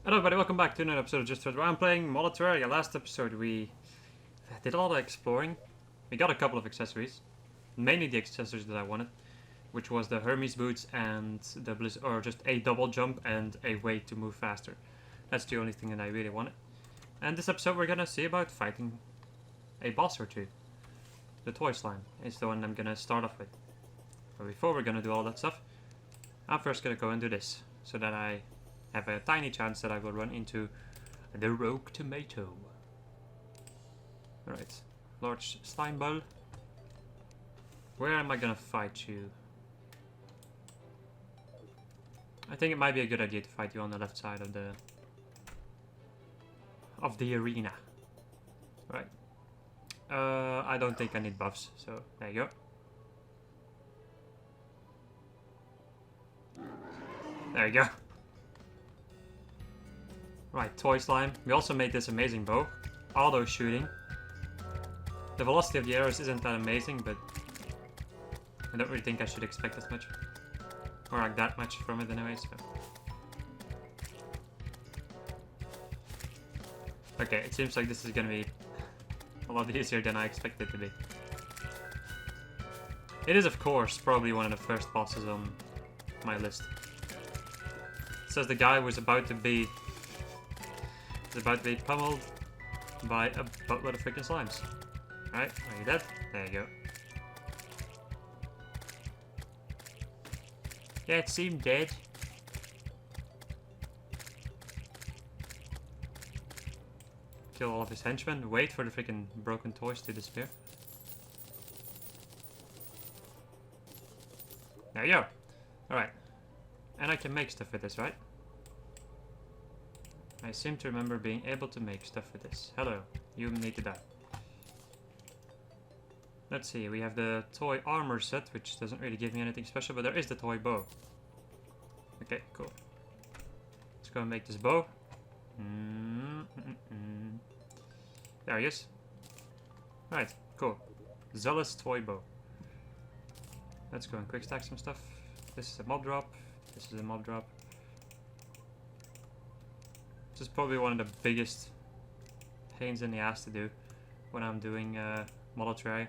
Hello everybody, welcome back to another episode of Just Where I'm playing Terraria. Last episode we did a lot of exploring. We got a couple of accessories. Mainly the accessories that I wanted, which was the Hermes boots and the just a double jump and a way to move faster. That's the only thing that I really wanted. And this episode we're gonna see about fighting a boss or two. The toy slime is the one I'm gonna start off with. But before we're gonna do all that stuff, I'm first gonna go and do this, so that I have a tiny chance that I will run into the rogue tomato. Alright, large slime ball. Where am I gonna fight you? I think it might be a good idea to fight you on the left side of the arena. Right. I don't think I need buffs, so there you go. There you go. Right, toy slime. We also made this amazing bow. Auto shooting. The velocity of the arrows isn't that amazing, but I don't really think I should expect as much. Or like that much from it anyway, so. Okay, it seems like this is gonna be a lot easier than I expected it to be. It is, of course, probably one of the first bosses on my list. It says the guy was about to be pummeled by a buttload of freaking slimes. Right, are you dead? There you go. Yeah, it seemed dead. Kill all of his henchmen. Wait for the freaking broken toys to disappear. There you go. Alright. And I can make stuff with this, right? I seem to remember being able to make stuff with this. Hello, you need to die. Let's see, we have the toy armor set, which doesn't really give me anything special, but there is the toy bow. Okay, cool. Let's go and make this bow. There he is. Right, cool. Zealous toy bow. Let's go and quick stack some stuff. This is a mob drop. This is a mob drop. This is probably one of the biggest pains in the ass to do when I'm doing model Terraria.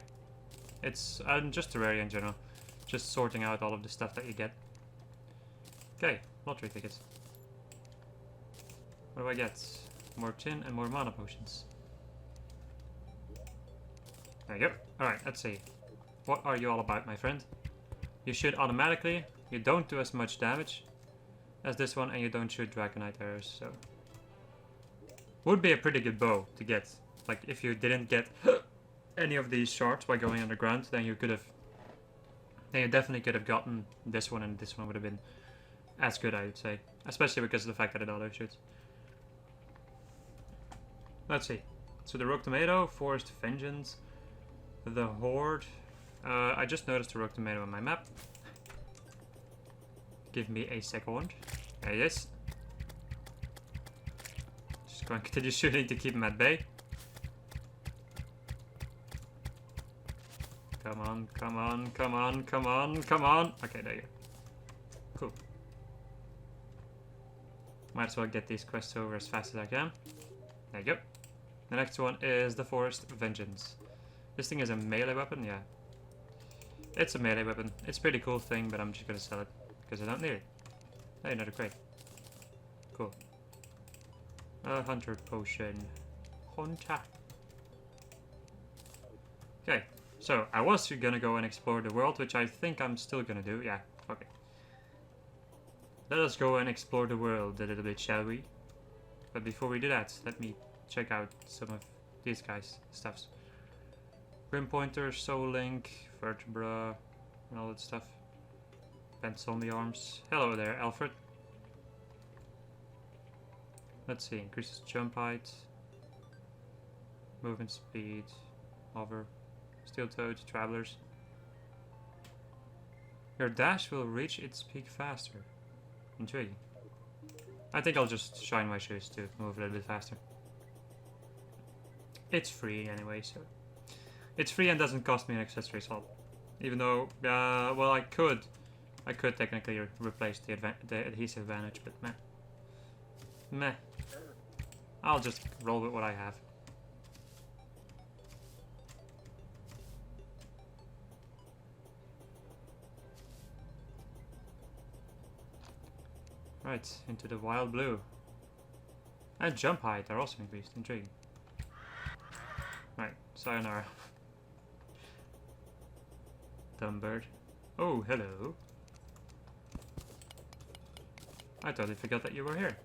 It's just Terraria in general, just sorting out all of the stuff that you get. Okay, lottery tickets. What do I get? More tin and more mana potions. There you go. Alright, let's see. What are you all about, my friend? You shoot automatically, you don't do as much damage as this one, and you don't shoot dragonite arrows, so... Would be a pretty good bow to get. Like, if you didn't get any of these shards by going underground, then you could have... Then you definitely could have gotten this one, and this one would have been as good, I would say. Especially because of the fact that it auto shoots. Let's see. So the rogue tomato, forest vengeance, the horde. I just noticed the rogue tomato on my map. Give me a second. There he is. Go and continue shooting to keep him at bay. Come on, come on, come on, come on, come on. Okay, there you go. Cool. Might as well get these quests over as fast as I can. There you go. The next one is the Forest Vengeance. This thing is a melee weapon, yeah. It's a melee weapon. It's a pretty cool thing, but I'm just gonna sell it because I don't need it. Hey, another crate. Cool. Hunter potion. Hunter. Okay, so I was gonna go and explore the world, which I think I'm still gonna do. Yeah, okay. Let us go and explore the world a little bit, shall we? But before we do that, let me check out some of these guys' stuffs. Grim Pointer, Soul Link, Vertebra, and all that stuff. Bent zombie arms. Hello there, Alfred. Let's see, increases jump height, movement speed, hover, steel toed, travelers. Your dash will reach its peak faster. Intriguing. I think I'll just shine my shoes to move a little bit faster. It's free anyway, so. It's free and doesn't cost me an accessory swap. Even though, well, I could technically replace the adhesive advantage, but meh. Meh. I'll just roll with what I have. Right, into the wild blue. And jump height are also increased. Intriguing. Right, sayonara. Thunderbird. Oh, hello. I totally forgot that you were here.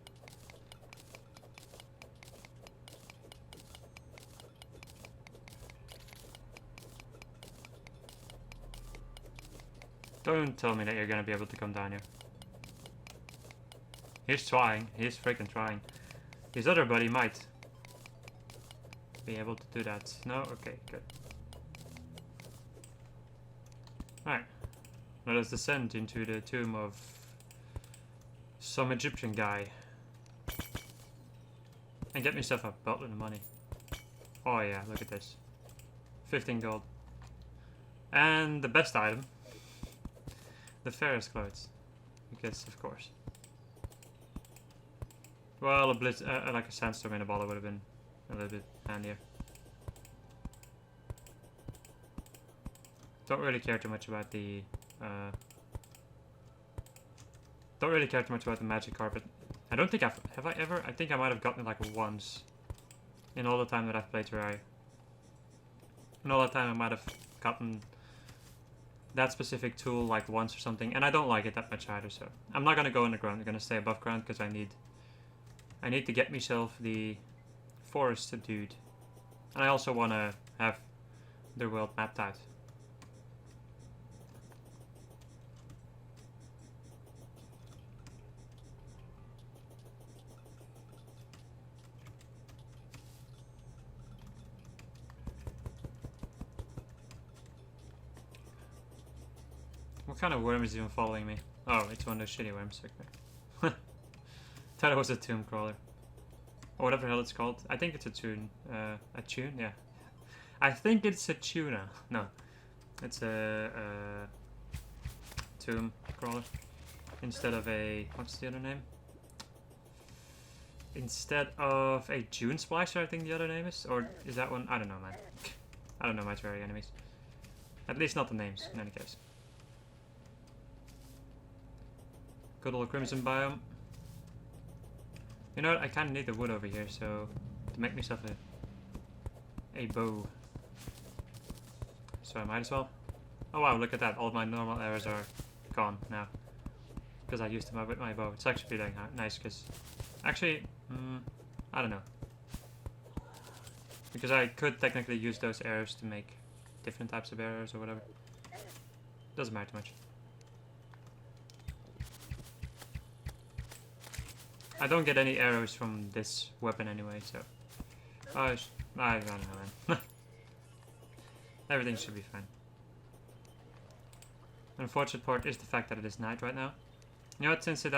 Don't tell me that you're gonna be able to come down here. He's trying. He's freaking trying. His other buddy might be able to do that. No? Okay, good. Alright. Let us descend into the tomb of some Egyptian guy. And get myself a buttload of money. Oh yeah, look at this. 15 gold. And the best item. The Ferris clothes. Because, of course. Well, a blitz, like a sandstorm in a bottle would have been a little bit handier. Don't really care too much about the magic carpet. I don't think have I ever? I think I might have gotten it like once in all the time that I've played Terraria. In all that time I might have gotten that specific tool like once or something, and I don't like it that much either, so I'm not gonna go underground. I'm gonna stay above ground because I need to get myself the forest dude. And I also wanna have the world mapped out. What kind of worm is even following me? Oh, it's one of those shitty worms. Okay. Thought it was a tomb crawler. Or whatever the hell it's called. I think it's a tune. A tune? Yeah. I think it's a tuna. No. It's a tomb crawler. Instead of a... What's the other name? Instead of a June Splicer, I think the other name is. Or is that one? I don't know, man. I don't know my Terraria enemies. At least not the names, in any case. Good old Crimson biome. You know what? I kind of need the wood over here, so to make myself a bow. So I might as well. Oh wow! Look at that. All of my normal arrows are gone now because I used them with my bow. It's actually really nice because actually, I don't know, because I could technically use those arrows to make different types of arrows or whatever. Doesn't matter too much. I don't get any arrows from this weapon anyway, so I don't know, man. Everything should be fine. The unfortunate part is the fact that it is night right now. You know what? Since it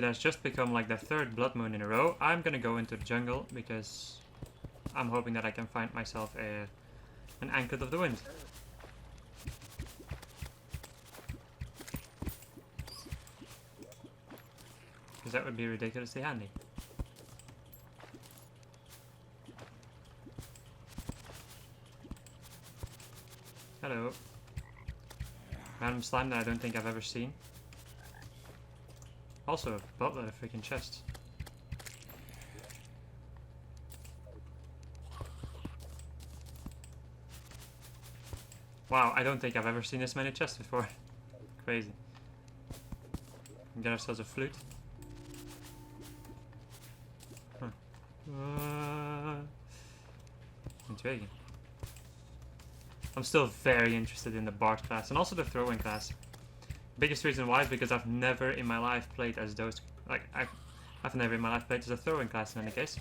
has just become like the third blood moon in a row, I'm gonna go into the jungle because I'm hoping that I can find myself an Anklet of the Wind. Because that would be ridiculously handy. Hello. Random slime that I don't think I've ever seen. Also, a buttload of freaking chests. Wow, I don't think I've ever seen this many chests before. Crazy. Get ourselves a flute. Intriguing. I'm still very interested in the Bard class and also the throwing class. Biggest reason why is because I've never in my life played as those. Like I've never in my life played as a throwing class in any case.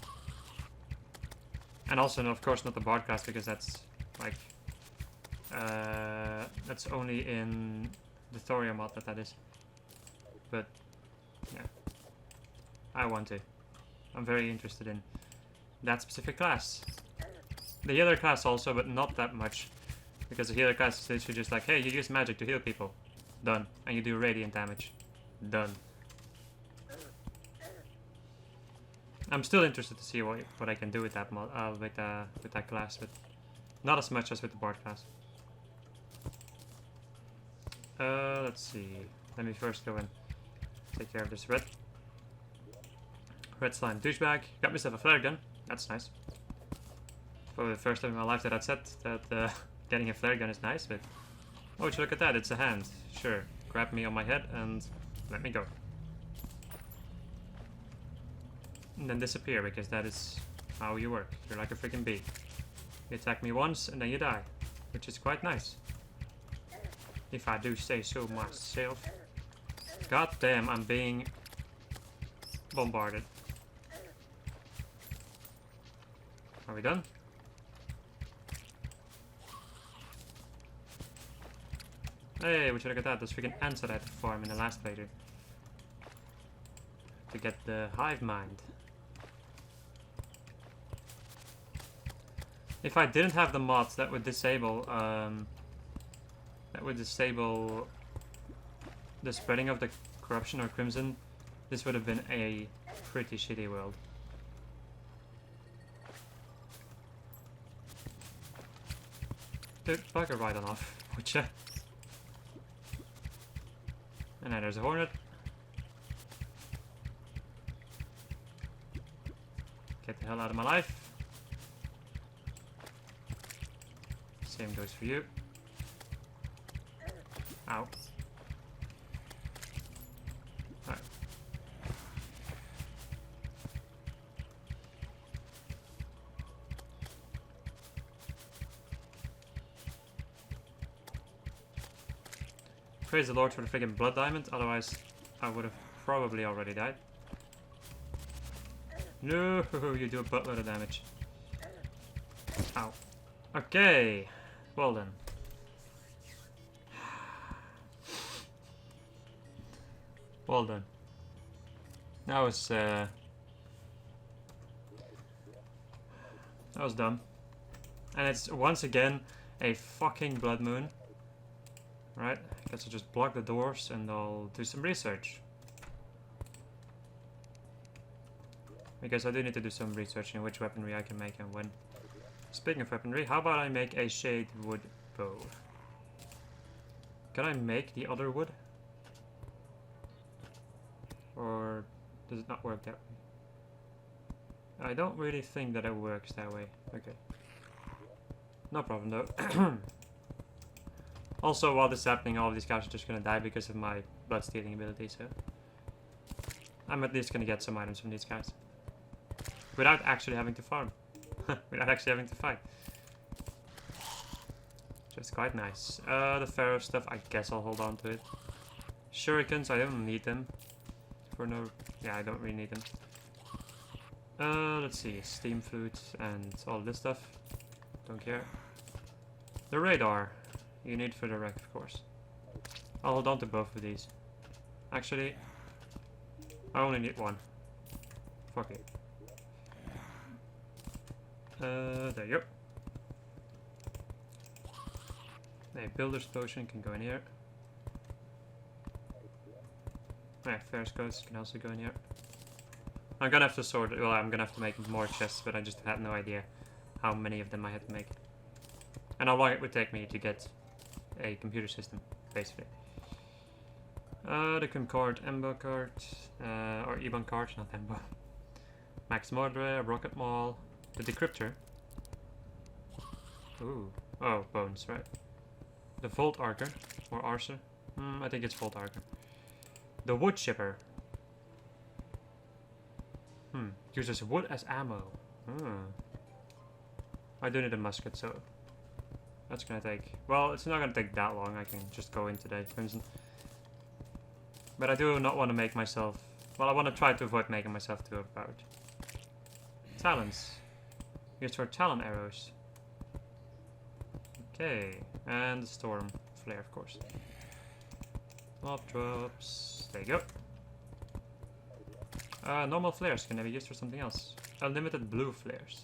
And also, of course, not the Bard class because that's like that's only in the Thorium mod that is. But yeah, I want to. I'm very interested in that specific class. The healer class also, but not that much. Because the healer class is literally just like, hey, you use magic to heal people. Done. And you do radiant damage. Done. I'm still interested to see what I can do with that mod, with that class, but not as much as with the bard class. Let's see. Let me first go and take care of this red slime douchebag. Got myself a flare gun. That's nice. For the first time in my life that I'd said that getting a flare gun is nice, but oh, would you look at that? It's a hand. Sure. Grab me on my head and let me go. And then disappear, because that is how you work. You're like a freaking bee. You attack me once and then you die, which is quite nice. If I do say so myself. God damn, I'm being bombarded. Are we done? Hey, would you look at that? Those freaking ants that I had to farm in the last playthrough. To get the hive mind. If I didn't have the mods that would disable the spreading of the corruption or crimson, this would have been a pretty shitty world. Dude, bugger right on off, would ya? And then there's a hornet. Get the hell out of my life. Same goes for you. Ow. Alright. Praise the Lord for the friggin' blood diamond, otherwise I would have probably already died. No, you do a buttload of damage. Ow. Okay. Well then. Well done. That was dumb. And it's once again a fucking blood moon. Right? I guess I'll just block the doors and I'll do some research. Because I do need to do some research in which weaponry I can make and when. Speaking of weaponry, how about I make a shade wood bow? Can I make the other wood? Or does it not work that way? I don't really think that it works that way. Okay. No problem though. Also, while this is happening, all of these guys are just gonna die because of my blood stealing ability, so I'm at least gonna get some items from these guys. Without actually having to farm. Without actually having to fight. Just quite nice. The Pharaoh stuff, I guess I'll hold on to it. Shurikens, I don't need them. For no... Yeah, I don't really need them. Let's see. Steam flute and all this stuff. Don't care. The radar. You need for the wreck, of course. I'll hold on to both of these. Actually, I only need one. Fuck it. There you go. A builder's potion can go in here. Yeah, Ferris coats can also go in here. I'm gonna have to sort it. Well, I'm gonna have to make more chests, but I just had no idea how many of them I had to make. And how long it would take me to get a computer system, basically. The Concord Embo card, or Ebon card, not Embo. Max Mordre, Rocket Maul, the Decryptor. Ooh, oh, bones, right. The Volt Archer, or Arcer. I think it's Volt Archer. The Wood Chipper. Uses wood as ammo. I do need a musket, so that's gonna take... Well, it's not gonna take that long. I can just go in today, Crimson. But I do not want to make myself... Well, I want to try to avoid making myself too about. Talons. Used for talon arrows. Okay. And the Storm Flare, of course. Mob drops. There you go. Normal flares can be used for something else. Unlimited blue flares.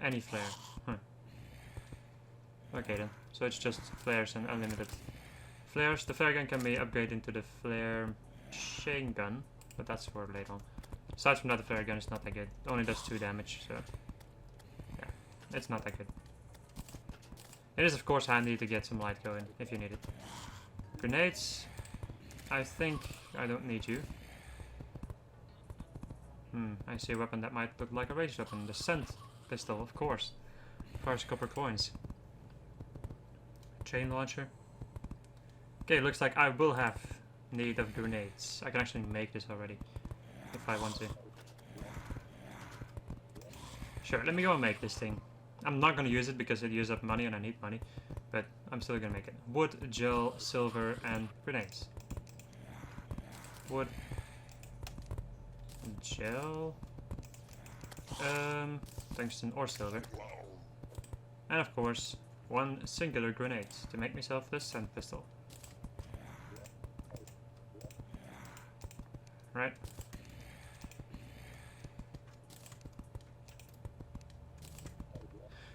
Any flare. Okay then. So it's just flares and unlimited flares. The flare gun can be upgraded into the flare chain gun, but that's for later on. Aside from that, the flare gun is not that good. It only does 2 damage, so yeah, it's not that good. It is of course handy to get some light going if you need it. Grenades, I think I don't need you. I see a weapon that might look like a ranged weapon. The scent pistol, of course. Fires copper coins. Chain launcher. Okay, looks like I will have need of grenades. I can actually make this already, if I want to. Sure, let me go and make this thing. I'm not gonna use it because it uses up money and I need money, but I'm still gonna make it. Wood, gel, silver, and grenades. Wood, gel, tungsten or silver, and of course 1 singular grenade to make myself this scent pistol. Right.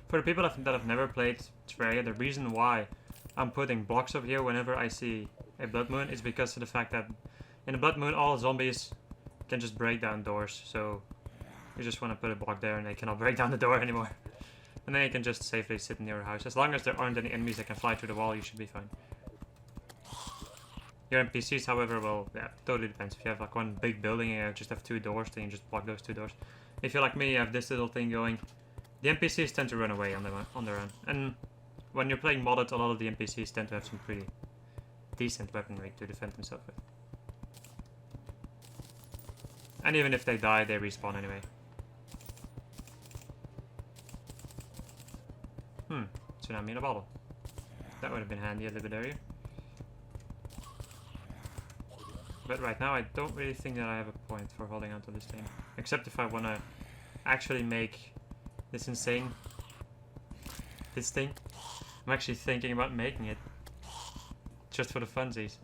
For the people that have never played Terraria, the reason why I'm putting blocks over here whenever I see a blood moon is because of the fact that in a blood moon all zombies can just break down doors, so you just want to put a block there and they cannot break down the door anymore. And then you can just safely sit in your house. As long as there aren't any enemies that can fly through the wall, you should be fine. Your NPCs, however, well, yeah, totally depends. If you have like one big building and you just have 2 doors, then you just block those 2 doors. If you're like me, you have this little thing going. The NPCs tend to run away on their own. And when you're playing modded, a lot of the NPCs tend to have some pretty decent weaponry to defend themselves with. And even if they die, they respawn anyway. Tsunami in a bottle. That would have been handy a little bit earlier. But right now, I don't really think that I have a point for holding onto this thing. Except if I want to actually make this insane... this thing. I'm actually thinking about making it. Just for the funsies.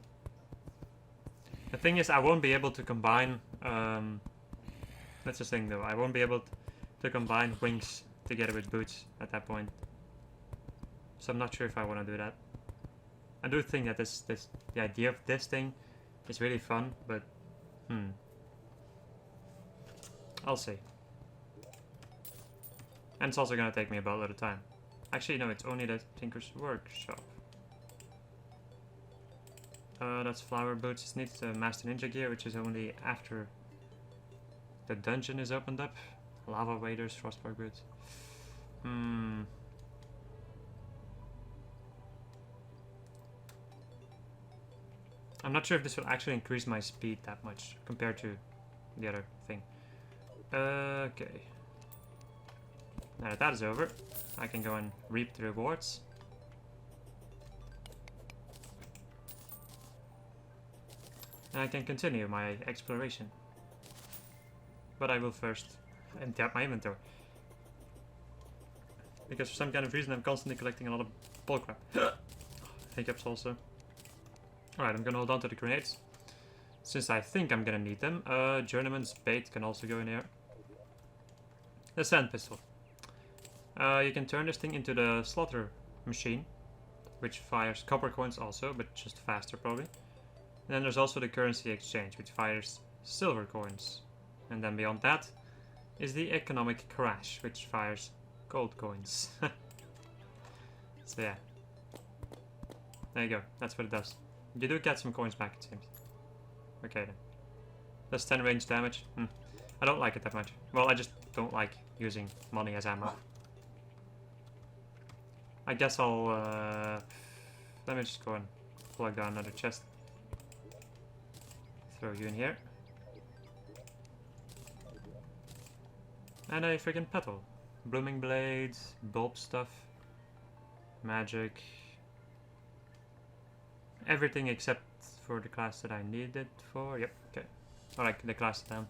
The thing is, I won't be able to combine... that's the thing though. I won't be able to combine wings together with boots at that point. So I'm not sure if I want to do that. I do think that the idea of this thing is really fun, but I'll see. And it's also gonna take me a boatload of time. Actually, no, it's only the Tinker's Workshop. That's flower boots. It needs the Master Ninja gear, which is only after the dungeon is opened up. Lava waders, frostbark boots. I'm not sure if this will actually increase my speed that much compared to the other thing. Okay. Now that that is over, I can go and reap the rewards. And I can continue my exploration. But I will first empty out my inventory. Because for some kind of reason I'm constantly collecting a lot of bullcrap. Hiccups also. Alright, I'm gonna hold on to the grenades. Since I think I'm gonna need them. Journeyman's bait can also go in here. The sand pistol. You can turn this thing into the slaughter machine. Which fires copper coins also, but just faster probably. And then there's also the currency exchange, which fires silver coins. And then beyond that is the economic crash, which fires gold coins. So yeah. There you go, that's what it does. You do get some coins back, it seems. Okay then. That's 10 range damage. I don't like it that much. Well, I just don't like using money as ammo. I guess I'll... let me just go and plug down another chest. Throw you in here. And a freaking petal. Blooming blades, bulb stuff, magic. Everything except for the class that I need it for. Yep, okay. Or like the class that I'm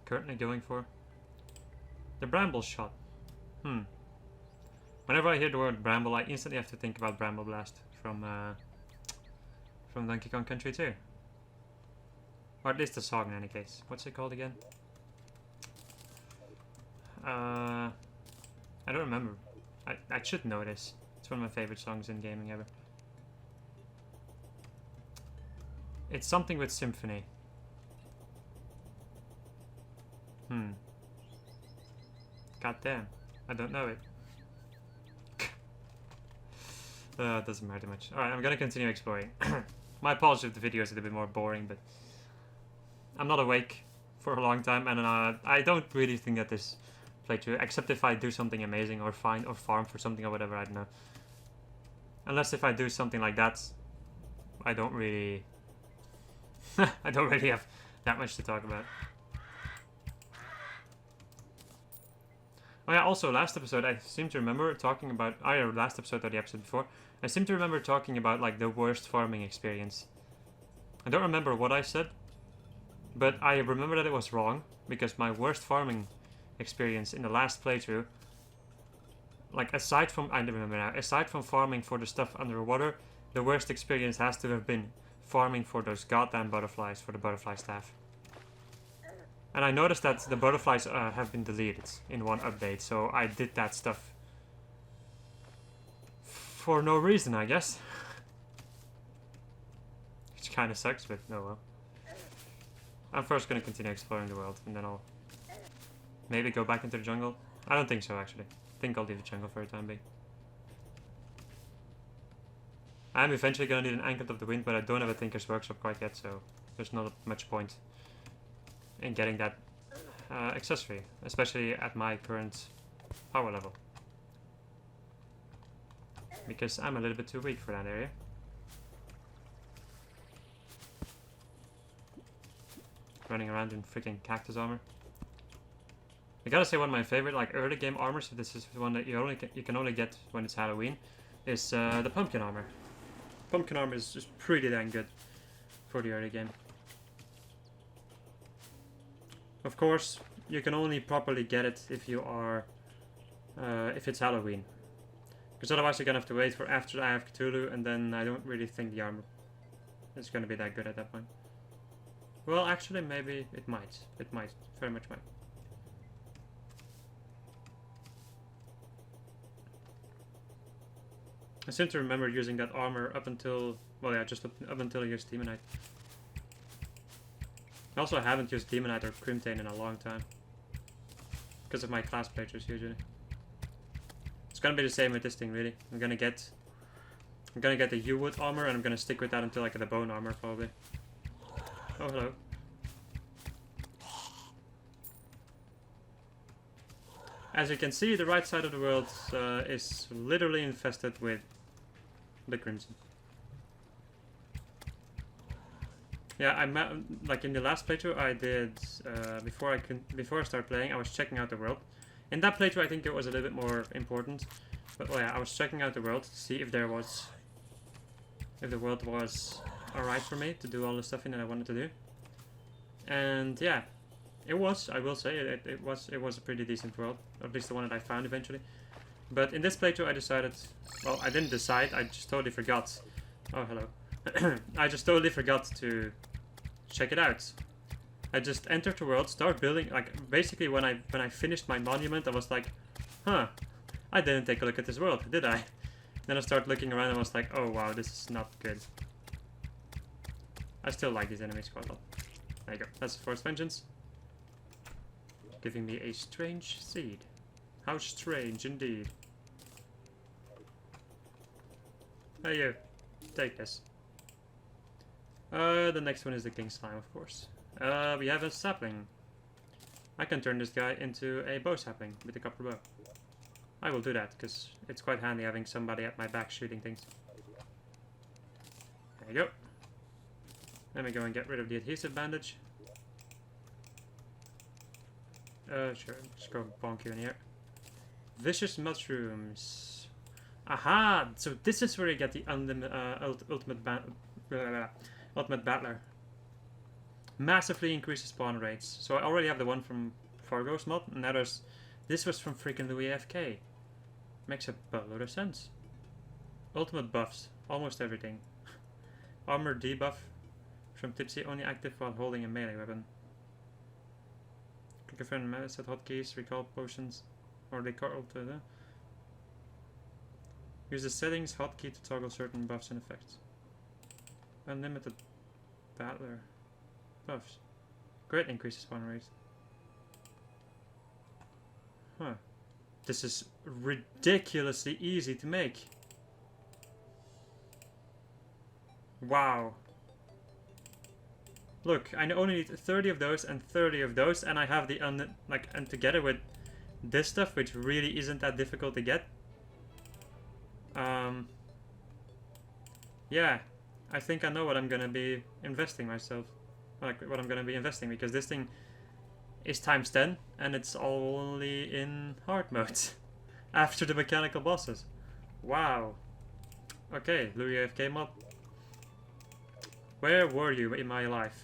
currently going for. The bramble shot. Whenever I hear the word bramble, I instantly have to think about Bramble Blast from Donkey Kong Country 2. Or at least the song in any case. What's it called again? I don't remember. I should know this. It's one of my favorite songs in gaming ever. It's something with symphony. God damn. I don't know it. It doesn't matter much. Alright, I'm gonna continue exploring. My apologies if the video is a little bit more boring, but I'm not awake for a long time, and I don't really think that this playthrough, except if I do something amazing or find or farm for something or whatever, I don't know. Unless if I do something like that, I don't really I don't really have that much to talk about. Oh yeah, also last episode I seem to remember talking about, either last episode or the episode before, I seem to remember talking about like the worst farming experience. I don't remember what I said, but I remember that it was wrong, because my worst farming experience in the last playthrough, like aside from, I don't remember now, aside from farming for the stuff underwater, the worst experience has to have been farming for those goddamn butterflies, for the butterfly staff. And I noticed that the butterflies have been deleted in one update, so I did that stuff for no reason, I guess. Which kind of sucks, but no well. I'm first going to continue exploring the world, and then I'll maybe go back into the jungle. I don't think so, actually. I think I'll leave the jungle for the time being. I'm eventually going to need an Anklet of the Wind, but I don't have a Tinker's Workshop quite yet, so there's not much point in getting that accessory, especially at my current power level. Because I'm a little bit too weak for that area. Running around in freaking cactus armor. I gotta say, one of my favorite like early game armors, so this is the one that you can only get when it's Halloween, is the pumpkin armor. Pumpkin armor is just pretty dang good for the early game. Of course, you can only properly get it if you are, if it's Halloween. Because otherwise you're gonna have to wait for after I have Cthulhu, and then I don't really think the armor is gonna be that good at that point. Well, actually, maybe it might. It might. Very much might. I seem to remember using that armor up until, well yeah, just up until I used Demonite. I also haven't used Demonite or Crimtane in a long time. Because of my class playthroughs usually. It's gonna be the same with this thing really. I'm gonna get the U-Wood armor, and I'm gonna stick with that until I get the bone armor probably. Oh, hello. As you can see, the right side of the world is literally infested with the Crimson. Yeah, like in the last playthrough I did before I started playing, I was checking out the world. In that playthrough, I think it was a little bit more important. But oh yeah, I was checking out the world to see if the world was alright for me to do all the stuff in that I wanted to do. And yeah, it was. I will say it was a pretty decent world, or at least the one that I found eventually. But in this playthrough, I decided. Well, I didn't decide. I just totally forgot. Oh, hello. I just totally forgot to check it out. I just entered the world, start building. Like basically, when I finished my monument, I was like, huh, I didn't take a look at this world, did I? Then I started looking around and I was like, oh wow, this is not good. I still like these enemies quite a lot. There you go. That's the Forest Vengeance. Giving me a strange seed. How strange indeed. Hey you. Take this. The next one is the King Slime, of course. We have a sapling. I can turn this guy into a bow sapling with a copper bow. I will do that, because it's quite handy having somebody at my back shooting things. There you go. Let me go and get rid of the adhesive bandage. Sure, just go bonk you in here. Vicious mushrooms. Aha! So this is where you get the ultimate battler. Massively increases spawn rates. So I already have the one from Fargo's mod, and now this was from freaking Louis FK. Makes a buttload of sense. Ultimate buffs. Almost everything. Armor debuff from Tipsy, only active while holding a melee weapon. Confirm set hotkeys, recall potions, or they call to the. Use the settings hotkey to toggle certain buffs and effects. Unlimited battler buffs. Great increases spawn rates. Huh. This is ridiculously easy to make. Wow. Look, I only need 30 of those and 30 of those, and I have the and together with this stuff, which really isn't that difficult to get. Yeah, I think I know what I'm gonna be investing myself. Like what I'm gonna be investing, because this thing is times 10 and it's only in hard mode after the mechanical bosses. Wow. Okay, Louis AFK mod. Where were you in my life?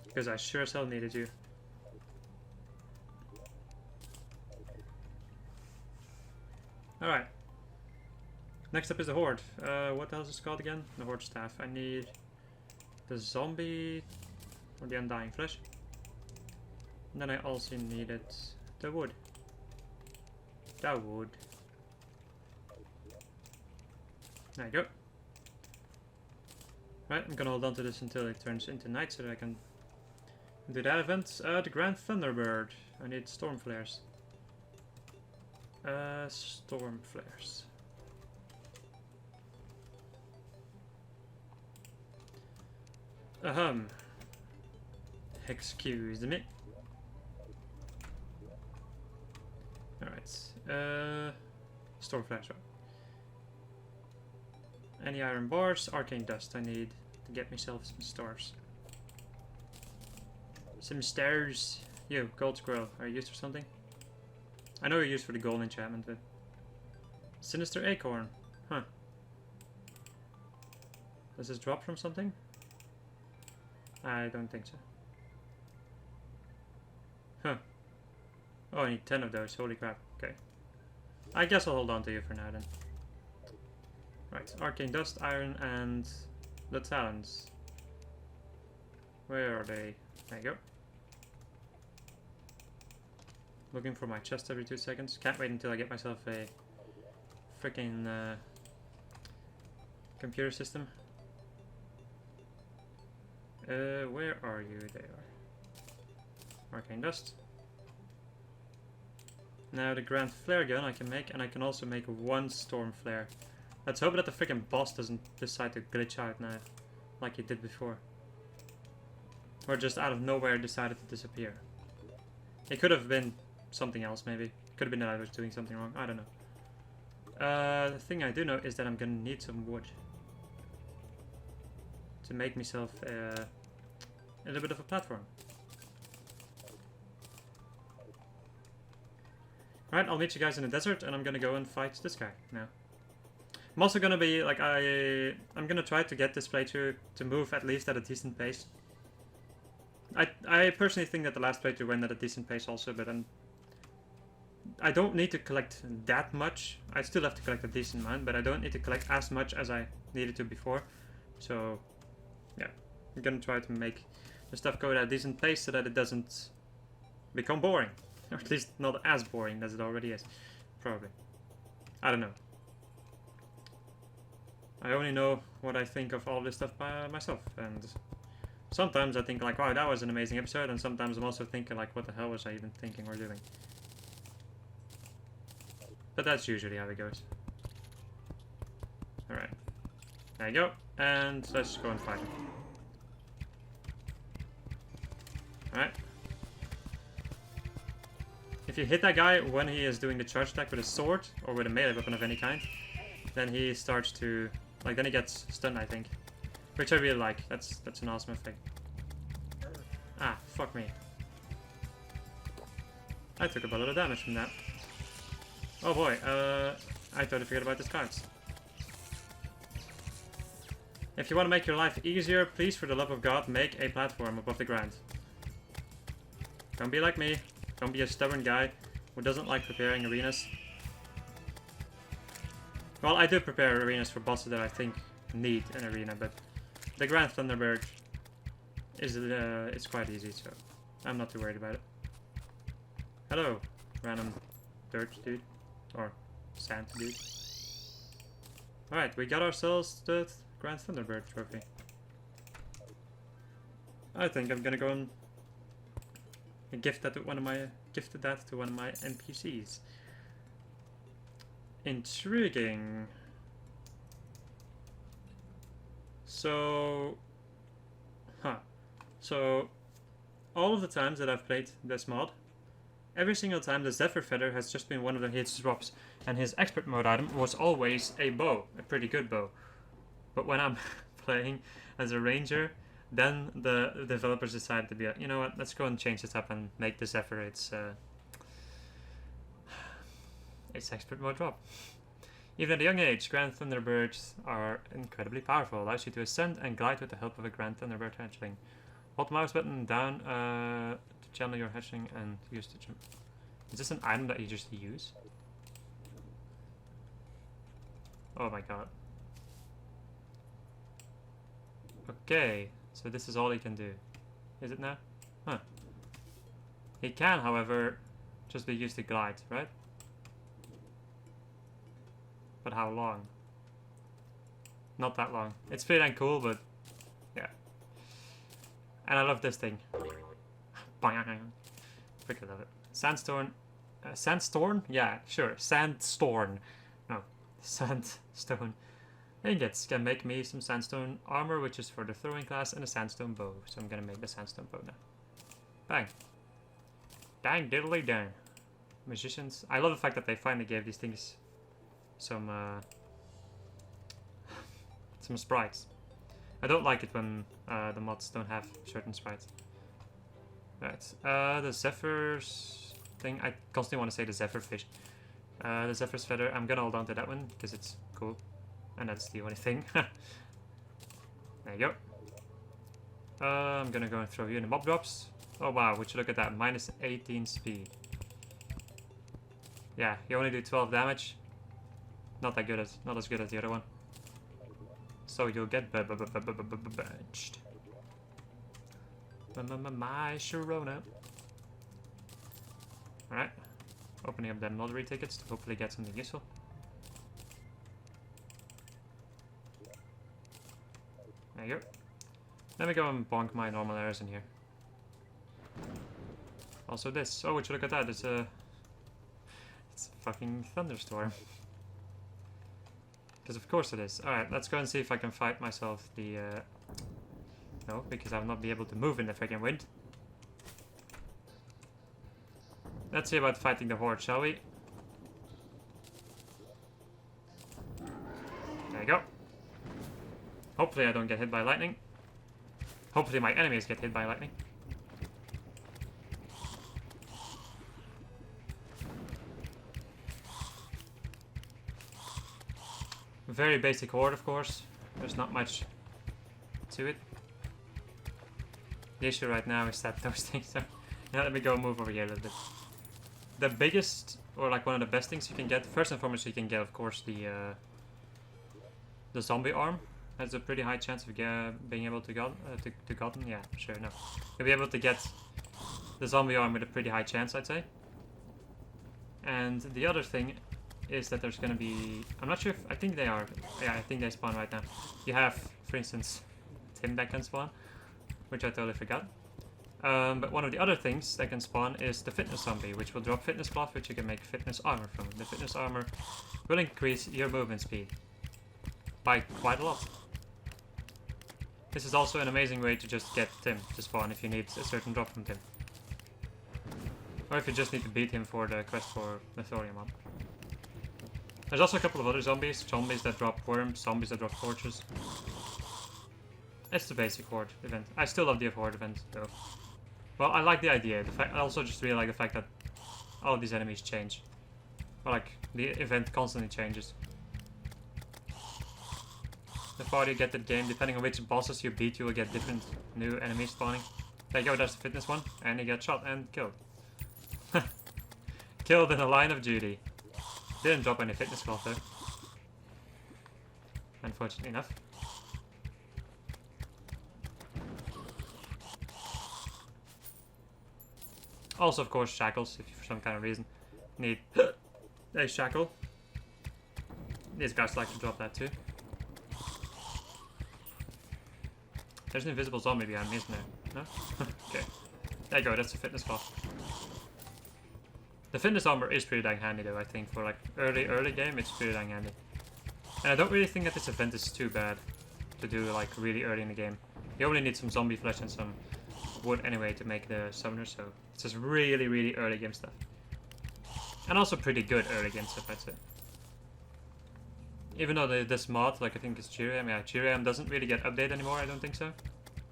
Because I sure as hell needed you. Alright. Next up is the Horde. What else is it called again? The Horde staff. I need the zombie or the undying flesh. And then I also needed the wood. The wood. There you go. Right, I'm gonna hold on to this until it turns into night so that I can do that event. The Grand Thunderbird. I need storm flares. Storm flares. Excuse me. Alright. Storm flares. Any iron bars? Arcane dust I need to get myself some stars. Some stars. Yo, gold squirrel. Are you used for something? I know you're used for the gold enchantment, but... Sinister acorn. Huh. Does this drop from something? I don't think so. Huh. Oh, I need 10 of those. Holy crap. Okay. I guess I'll hold on to you for now then. Right. Arcane dust, iron, and the talents. Where are they? There you go. Looking for my chest every 2 seconds. Can't wait until I get myself a freaking computer system. Where are you? They are. Arcane dust. Now the grand flare gun I can make, and I can also make one storm flare. Let's hope that the freaking boss doesn't decide to glitch out now, like he did before. Or just out of nowhere decided to disappear. It could have been something else, maybe. Could have been that I was doing something wrong. I don't know. The thing I do know is that I'm gonna need some wood to make myself a little bit of a platform. Alright, I'll meet you guys in the desert, and I'm gonna go and fight this guy now. I'm also gonna be, like, I'm gonna try to get this playthrough to move at least at a decent pace. I personally think that the last playthrough went at a decent pace also, but I don't need to collect that much. I still have to collect a decent amount, but I don't need to collect as much as I needed to before. So, yeah, I'm gonna try to make the stuff go at a decent pace so that it doesn't become boring. Or at least not as boring as it already is. Probably. I don't know. I only know what I think of all this stuff by myself, and sometimes I think like, wow, that was an amazing episode, and sometimes I'm also thinking like, what the hell was I even thinking or doing? But that's usually how it goes. Alright. There you go. And let's go and fight him. Alright. If you hit that guy when he is doing the charge attack with a sword, or with a melee weapon of any kind, then he starts to... like, then he gets stunned, I think. Which I really like. That's an awesome effect. Ah, fuck me. I took a lot of damage from that. Oh boy, I totally forgot about these cards. If you want to make your life easier, please, for the love of God, make a platform above the ground. Don't be like me. Don't be a stubborn guy who doesn't like preparing arenas. Well, I do prepare arenas for bosses that I think need an arena, but the Grand Thunderbird is it's quite easy, so I'm not too worried about it. Hello, random dirt dude. Or sand dude. Alright, we got ourselves the Grand Thunderbird trophy. I think I'm gonna go and gifted that to one of my NPCs. Intriguing. So, So, all of the times that I've played this mod, every single time the Zephyr Feather has just been one of his drops, and his expert mode item was always a bow, a pretty good bow. But when I'm playing as a ranger, then the developers decided to be like, you know what, let's go and change this up and make the Zephyr its expert mode drop. Even at a young age, Grand Thunderbirds are incredibly powerful. Allows you to ascend and glide with the help of a Grand Thunderbird hatchling. Hold the mouse button down to channel your hatchling and use the jump. Is this an item that you just use? Oh my god. Okay, so this is all he can do. Is it now? Huh. He can, however, just be used to glide, right? But how long? Not that long. It's pretty dang cool, but yeah. And I love this thing. Freaking love it. Sandstorm. Sandstorm? Yeah, sure. Sandstorm. No. Sandstone. Ingots can make me some sandstone armor, which is for the throwing class, and a sandstone bow. So I'm gonna make the sandstone bow now. Bang. Dang diddly dang. Magicians. I love the fact that they finally gave these things some sprites. I don't like it when the mods don't have certain sprites. Right, the Zephyr's thing, I constantly want to say the Zephyr fish. The Zephyr's feather, I'm gonna hold on to that one because it's cool. And that's the only thing. There you go. I'm gonna go and throw you in the mob drops. Oh wow, would you look at that, minus 18 speed. Yeah, you only do 12 damage. Not that good as, not as good as the other one. So you'll get benched. My Sharona. Alright. Opening up them lottery tickets to hopefully get something useful. There you go. Let me go and bonk my normal arrows in here. Also this. Oh, would you look at that? It's a fucking thunderstorm. Because of course it is. Alright, let's go and see if I can fight myself the... No, because I will not be able to move in the freaking wind. Let's see about fighting the horde, shall we? There you go. Hopefully I don't get hit by lightning. Hopefully my enemies get hit by lightning. Very basic horde, of course. There's not much to it. The issue right now is that those things are... Now let me go move over here a little bit. The biggest, or like one of the best things you can get, first and foremost you can get, of course, the zombie arm. Has a pretty high chance of being able to gotten. Yeah, sure, no. You'll be able to get the zombie arm with a pretty high chance, I'd say. And the other thing is that there's gonna be... I'm not sure if... I think they are. Yeah, I think they spawn right now. You have, for instance, Tim that can spawn, which I totally forgot. But one of the other things that can spawn is the fitness zombie, which will drop fitness cloth, which you can make fitness armor from. The fitness armor will increase your movement speed by quite a lot. This is also an amazing way to just get Tim to spawn if you need a certain drop from Tim. Or if you just need to beat him for the quest for the Thorium mob. There's also a couple of other zombies. Zombies that drop worms, zombies that drop torches. It's the basic horde event. I still love the horde event though. Well, I like the idea. I also just really like the fact that all of these enemies change. Or like, the event constantly changes. The farther you get the game, depending on which bosses you beat, you will get different new enemies spawning. There you go, there's the fitness one. And he got shot and killed. Killed in the line of duty. Didn't drop any fitness cloth though. Unfortunately enough. Also, of course, shackles, if you for some kind of reason need a shackle. These guys like to drop that too. There's an invisible zombie behind me, isn't there? No? Okay. There you go, that's the fitness cloth. The fitness armor is pretty dang handy though, I think, for like early game, it's pretty dang handy. And I don't really think that this event is too bad to do like really early in the game. You only need some zombie flesh and some wood anyway to make the summoner, so it's just really early game stuff. And also pretty good early game stuff, I'd say. Even though this mod, like I think it's Chiriam, yeah, Chiriam doesn't really get updated anymore, I don't think so.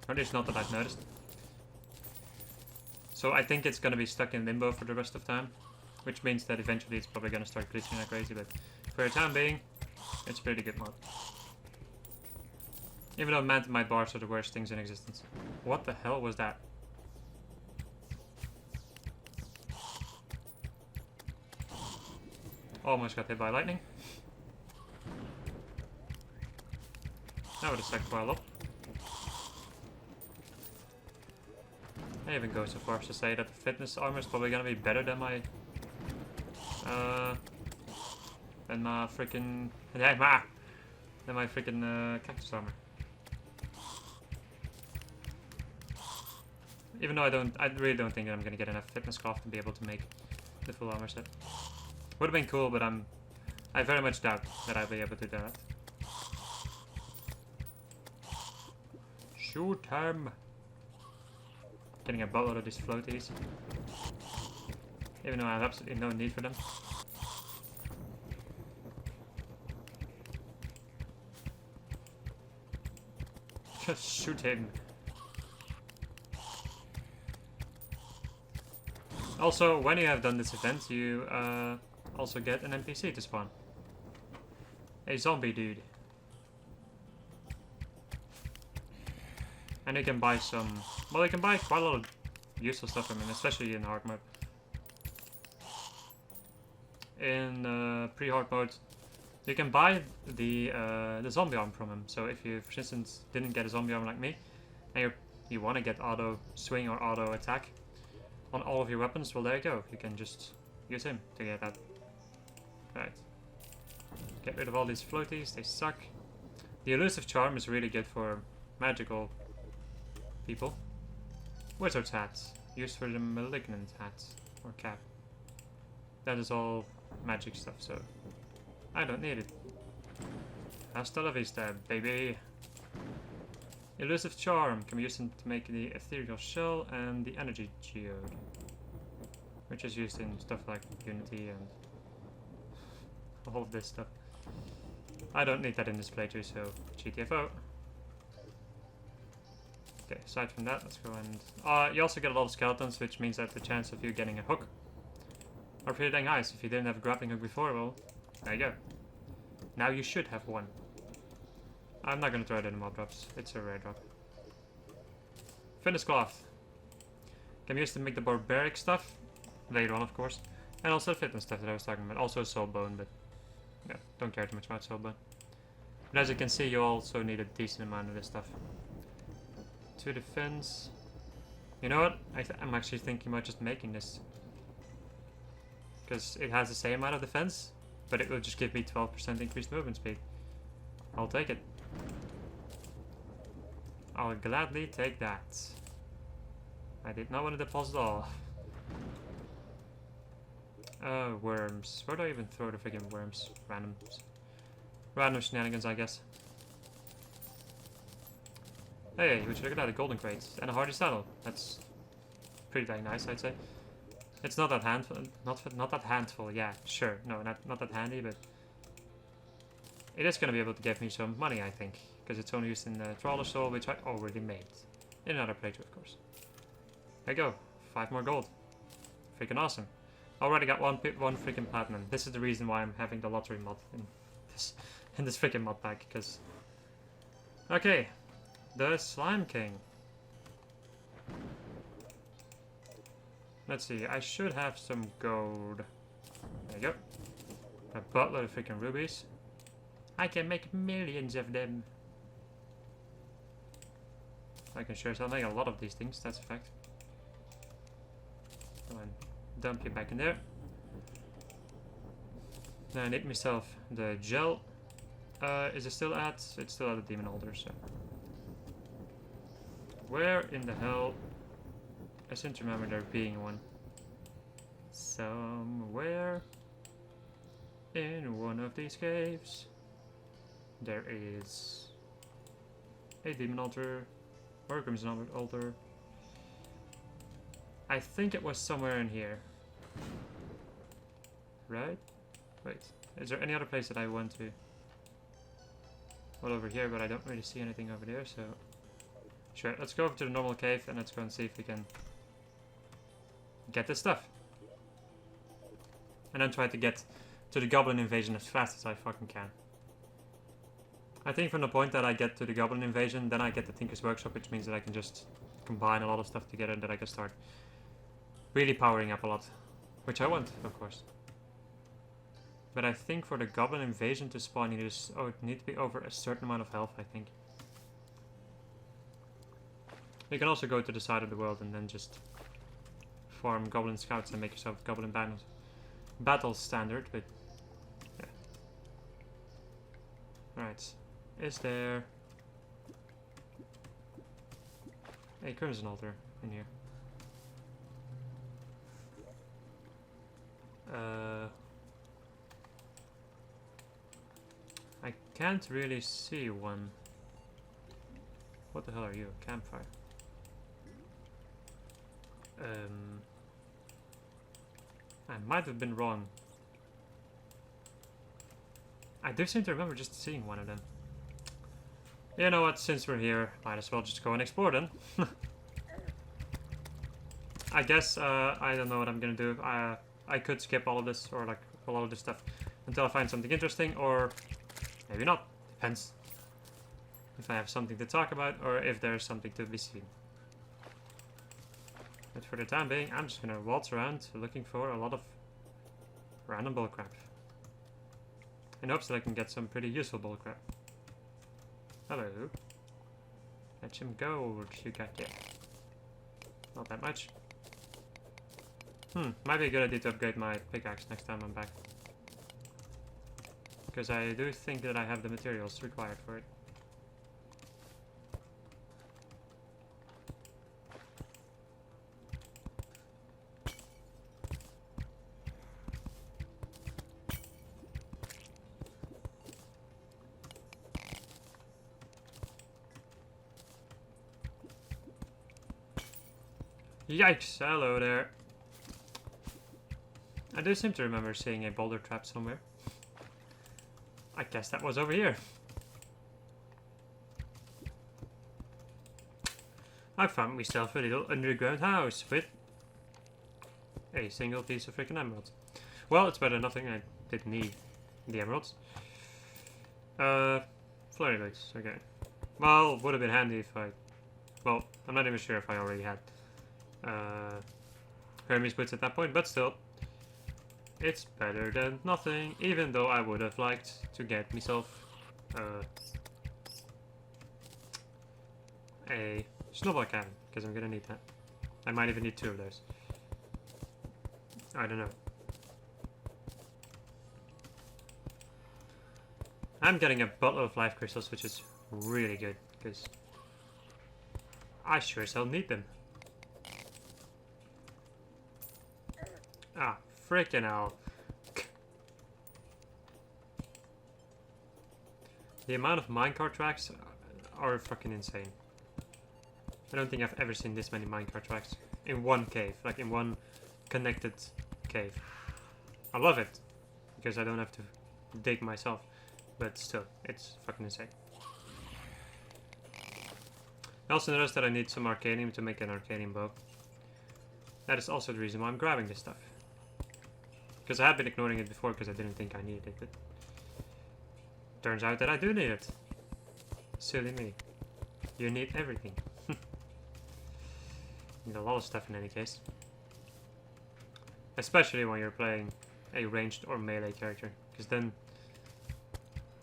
Or at least not that I've noticed. So I think it's gonna be stuck in limbo for the rest of time. Which means that eventually it's probably gonna start glitching like crazy, but for the time being, it's a pretty good mod. Even though man-to-mind bars are the worst things in existence. What the hell was that? Almost got hit by lightning. That would have sucked quite a lot. I even go so far as to say that the fitness armor is probably gonna be better than my freaking cactus armor. Even though I really don't think that I'm gonna get enough fitness cloth to be able to make the full armor set. Would have been cool, but I very much doubt that I'll be able to do that. Shoot him! Getting a buttload of these floaties. Even though I have absolutely no need for them. Just shoot him. Also, when you have done this event, you also get an NPC to spawn. A zombie dude. And you can buy some... Well, you can buy quite a lot of useful stuff from him, especially in hard mode. In pre-hard mode, you can buy the zombie arm from him. So if you, for instance, didn't get a zombie arm like me, and you want to get auto swing or auto attack on all of your weapons, well there you go. You can just use him to get that. Right. Get rid of all these floaties, they suck. The elusive charm is really good for magical people. Wizard's hats, used for the malignant hats or cap. That is all magic stuff, so I don't need it. Hasta la vista, baby. Elusive charm can be used to make the ethereal shell and the energy geode, which is used in stuff like Unity and all of this stuff. I don't need that in this playthrough, so GTFO. Okay, aside from that, let's go and... you also get a lot of skeletons, which means that the chance of you getting a hook are pretty dang high. So if you didn't have a grappling hook before, well, there you go. Now you should have one. I'm not gonna throw it in the mob drops, it's a rare drop. Fitness cloth. Can be used to make the barbaric stuff, later on of course. And also the fitness stuff that I was talking about, also soul bone, but yeah, don't care too much about soul bone. But as you can see, you also need a decent amount of this stuff. To defense. You know what? I'm actually thinking about just making this. Because it has the same amount of defense, but it will just give me 12% increased movement speed. I'll take it. I'll gladly take that. I did not want to deposit all. Worms. Where do I even throw the freaking worms? Random shenanigans, I guess. Hey, would you look at that? A golden crate and a hardy saddle. That's pretty dang nice, I'd say. It's not that handful. Not that handful. Yeah, sure. No, not that handy, but it is gonna be able to give me some money, I think, because it's only used in the Trawler Soul, which I already made in another playthrough, of course. There you go. 5 more gold. Freaking awesome. Already got one freaking platinum. This is the reason why I'm having the lottery mod in this freaking mod pack, because... Okay. The Slime King. Let's see, I should have some gold. There you go. A buttload of freaking rubies. I can make millions of them. I can sure sell make a lot of these things, that's a fact. Go and dump you back in there. Then I need myself the gel. Is it still at? It's still at the demon altar, so. Where in the hell I seem to remember there being one. Somewhere in one of these caves there is a demon altar or a crimson altar. I think it was somewhere in here. Right? Wait, is there any other place that I went to? Well, over here, but I don't really see anything over there, so... Sure, let's go over to the normal cave and let's go and see if we can get this stuff. And then try to get to the goblin invasion as fast as I fucking can. I think from the point that I get to the goblin invasion, then I get the Tinker's Workshop, which means that I can just combine a lot of stuff together and that I can start really powering up a lot. Which I want, of course. But I think for the goblin invasion to spawn, it need to be over a certain amount of health, I think. You can also go to the side of the world and then just farm goblin scouts and make yourself goblin battle standard, but yeah. Right. Is there a crimson altar in here? I can't really see one. What the hell are you? A campfire. I might have been wrong. I do seem to remember just seeing one of them. You know what, since we're here, might as well just go and explore then. I guess, I don't know what I'm gonna do. I could skip all of this, or like a lot of this stuff, until I find something interesting, or maybe not. Depends. If I have something to talk about, or if there's something to be seen. But for the time being, I'm just gonna waltz around looking for a lot of random bullcrap. In hopes that I can get some pretty useful bullcrap. Hello. Fetch him gold you got here. Not that much. Might be a good idea to upgrade my pickaxe next time I'm back. Because I do think that I have the materials required for it. Yikes, hello there. I do seem to remember seeing a boulder trap somewhere. I guess that was over here. I found myself a little underground house with a single piece of freaking emeralds. Well, it's better than nothing. I didn't need the emeralds. Flurry boots, okay. Well, would have been handy if I... Well, I'm not even sure if I already had Hermes boots at that point, but still. It's better than nothing, even though I would have liked to get myself a snowball cannon, because I'm gonna need that. I might even need 2 of those. I don't know. I'm getting a buttload of life crystals, which is really good, because I sure as hell need them. Ah, frickin' hell. The amount of minecart tracks are fucking insane. I don't think I've ever seen this many minecart tracks in one cave, like in one connected cave. I love it, because I don't have to dig myself, but still, it's fucking insane. I also noticed that I need some arcanium to make an arcanium bow. That is also the reason why I'm grabbing this stuff. Because I have been ignoring it before because I didn't think I needed it, but turns out that I do need it. Silly me. You need everything. Need a lot of stuff in any case. Especially when you're playing a ranged or melee character. Because then,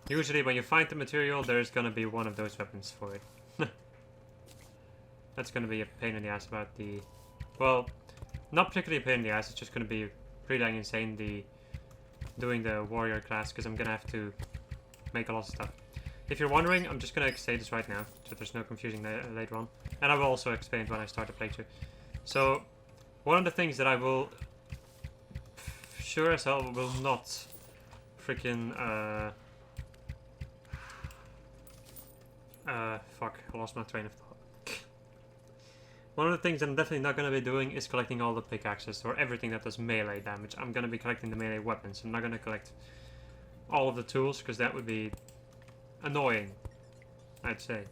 usually when you find the material, there's gonna be one of those weapons for it. That's gonna be a pain in the ass about the... Well, not particularly a pain in the ass, it's just gonna be pretty dang insane doing the warrior class, because I'm gonna have to make a lot of stuff. If you're wondering, I'm just gonna say this right now, so there's no confusion later on. And I will also explain when I start the playthrough. So, one of the things that I will sure as hell will not freaking fuck, I lost my train of thought. One of the things I'm definitely not going to be doing is collecting all the pickaxes or everything that does melee damage. I'm going to be collecting the melee weapons. I'm not going to collect all of the tools because that would be annoying, I'd say.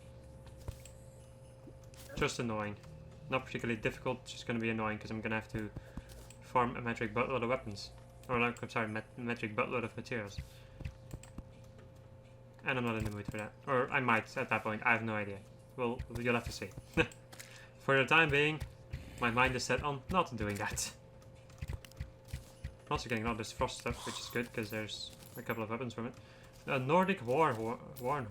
Just annoying. Not particularly difficult, just going to be annoying because I'm going to have to farm a metric buttload of weapons. Or like, I'm sorry, metric buttload of materials. And I'm not in the mood for that. Or I might at that point, I have no idea. Well, you'll have to see. For the time being, my mind is set on not doing that. I'm also getting all this frost stuff, which is good because there's a couple of weapons from it. A Nordic war horn. War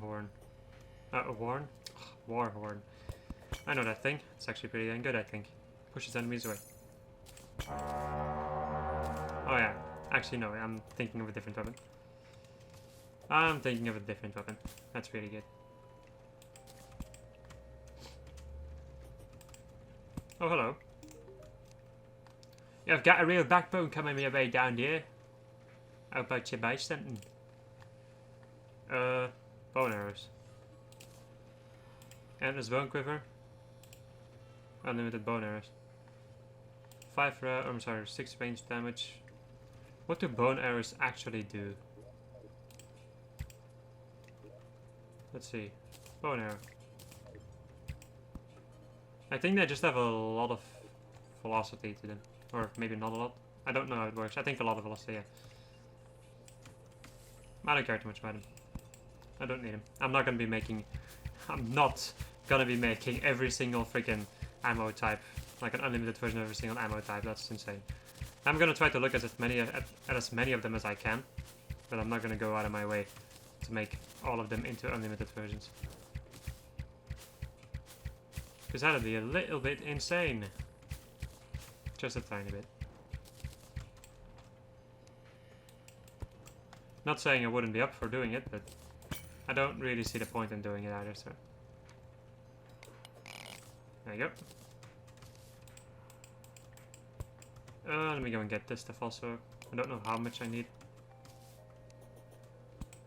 horn. I know that thing. It's actually pretty dang good, I think. Pushes enemies away. Oh yeah. Actually, no. I'm thinking of a different weapon. That's really good. Oh, hello. You've got a real backbone coming your way down there. How about you buy something? Bow and arrows. Endless bone quiver. Unlimited bone arrows. 6 range damage. What do bone arrows actually do? Let's see. Bone arrow. I think they just have a lot of velocity to them. Or maybe not a lot. I don't know how it works. I think a lot of velocity, yeah. I don't care too much about them. I don't need them. I'm not gonna be making every single freaking ammo type. Like an unlimited version of every single ammo type. That's insane. I'm gonna try to look at as many of them as I can. But I'm not gonna go out of my way to make all of them into unlimited versions. Because that'd be a little bit insane. Just a tiny bit. Not saying I wouldn't be up for doing it, but I don't really see the point in doing it either, so. There you go. Let me go and get this stuff also. I don't know how much I need.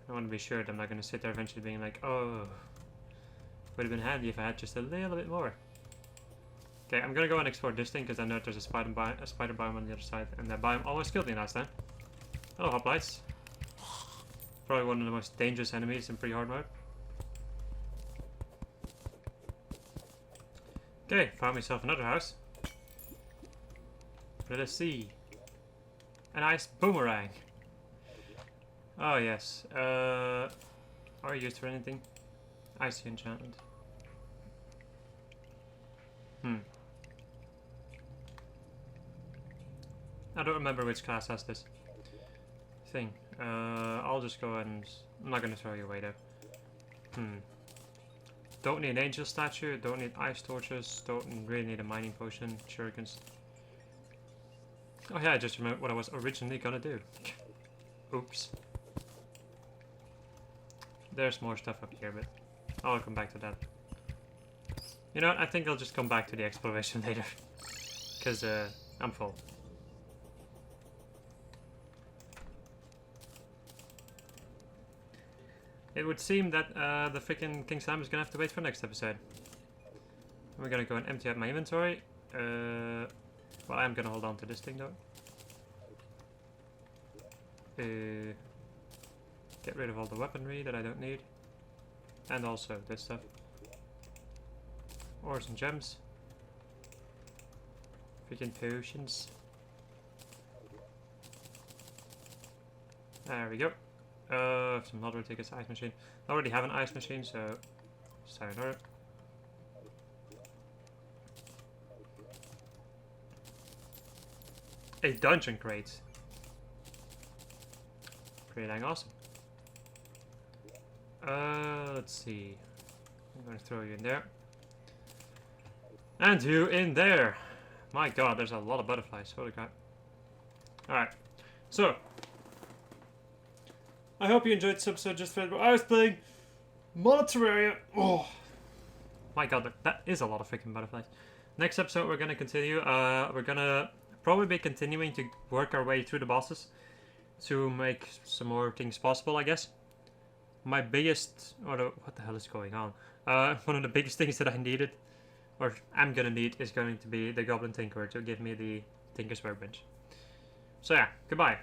I want to be sure that I'm not going to sit there eventually being like, oh, would have been handy if I had just a little bit more. Okay, I'm going to go and explore this thing because I know there's a spider biome on the other side, and that biome almost killed me last time. Hello, hoplites. Probably one of the most dangerous enemies in pretty hard mode. Okay, found myself another house. Let us see. A nice boomerang. Oh yes. Are you used for anything? Icy enchantment. I don't remember which class has this thing. I'll just go ahead and... I'm not gonna throw you away though. Don't need an angel statue, don't need ice torches, don't really need a mining potion, shurikens. Oh yeah, I just remembered what I was originally gonna do. Oops. There's more stuff up here, but I'll come back to that. You know what, I think I'll just come back to the exploration later. Because I'm full. It would seem that the freaking King Sam is gonna have to wait for next episode. We're gonna go and empty out my inventory. Well, I'm gonna hold on to this thing though. Get rid of all the weaponry that I don't need. And also this stuff. Ores and gems. Freaking potions. There we go. Some lottery tickets, ice machine. I already have an ice machine, so sayonara. A dungeon crate. Pretty dang awesome. Let's see. I'm gonna throw you in there. And you in there. My god, there's a lot of butterflies. Holy crap. Alright. So. I hope you enjoyed this episode. Just for I was playing Terraria. Oh. My god, that is a lot of freaking butterflies. Next episode, we're gonna continue. We're gonna probably be continuing to work our way through the bosses to make some more things possible, I guess. My biggest, what the hell is going on? One of the biggest things that I needed, or I'm gonna need, is going to be the Goblin Tinkerer to give me the Tinker's Workbench. So yeah, goodbye.